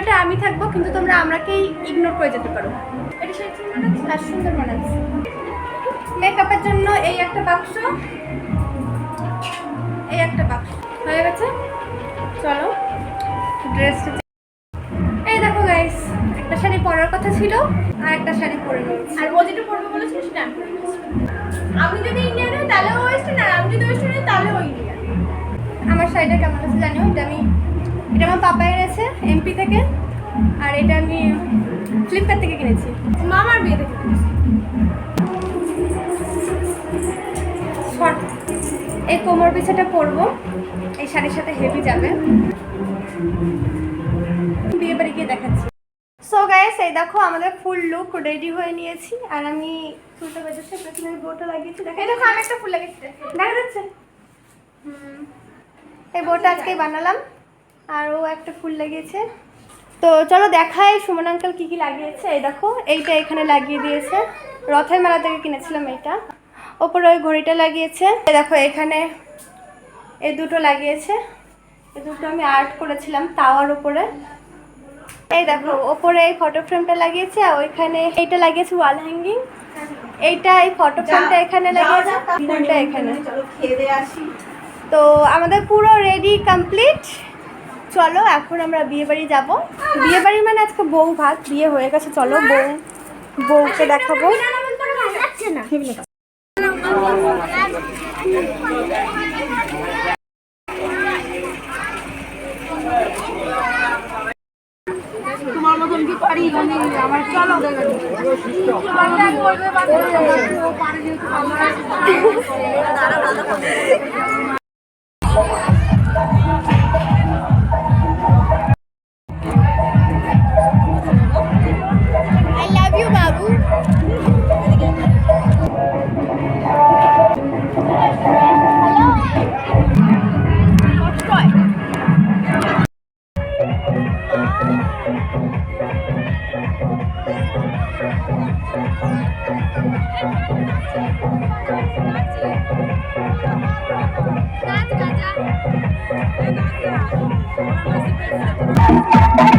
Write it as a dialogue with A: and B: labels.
A: ক্যামেরাটা আমি থাকবো, কিন্তু তোমরা আমরাকেই ইগনোর করে যেতে পারো। এটা আর সুন্দর বানাচ্ছে। মেকআপের জন্য এই একটা বাক্স, এই একটা বাক্স হয়ে গেছে। চলো ড্রেসটা, এই দেখো গাইস, একটা শাড়ি পরার কথা ছিল আর একটা শাড়ি পরে নিয়েছি। আর ও যেটা পরবে বলেছিল সেটা আমি পরে নিয়েছি। আমি যদি ইন্ডিয়ান হই তাহলে ও ওয়েস্টার্ন, আর আমি যদি ওয়েস্টার্ন হই তাহলে ও ইন্ডিয়ান। আমার শাড়িটা কেমন আছে জানিও। এটা আমার পাপা এনেছে এমপি থেকে, আর এটা আমি ফ্লিপকার্ট থেকে কিনেছি, মামার বিয়ে থেকে কিনেছি। এই কোমর পিছাটা পরবো, এই শাড়ির সাথে হেভি যাবে। বিয়ে বাড়ি গিয়ে দেখাচ্ছি। সো গাইস, এই দেখো আমাদের ফুল লুক রেডি হয়ে নিয়েছি। আর আমি চুলটা বেঁধেছি, পেছনে বোটা লাগিয়েছি। দেখো, এই দেখো আমি একটা ফুল লাগিয়েছি, দেখা যাচ্ছে? এই বোটা আজকেই বানালাম, আর ও একটা ফুল লাগিয়েছে। তো চলো দেখাই সুমন আঙ্কেল কি কি লাগিয়েছে। এই দেখো, এইটা এখানে লাগিয়ে দিয়েছে, রথের মেলা থেকে কিনেছিলাম এইটা। ওপরে ওই ঘড়িটা লাগিয়েছে। এই দেখো এখানে এই দুটো লাগিয়েছে, এই দুটো আমি আর্ট করেছিলাম তাওয়ার উপরে। এই দেখো ওপরে এই ফটো ফ্রেমটা লাগিয়েছে, আর ওইখানে এইটা লাগিয়েছে ওয়াল হ্যাঙ্গিং। এইটা এই ফটো ফ্রেমটা এখানে লাগিয়েছে, ফুলটা এখানে। তো আমাদের পুরো রেডি কমপ্লিট। চলো এখন আমরা বিয়ে বাড়ি যাবো। বিয়ে বাড়ি মানে আজকে বউ ভাত, বিয়ে হয়ে গেছে। চলো বউকে দেখাবো। তোমার মতন কি পারি আমার চলো I love you, Babu. Hello.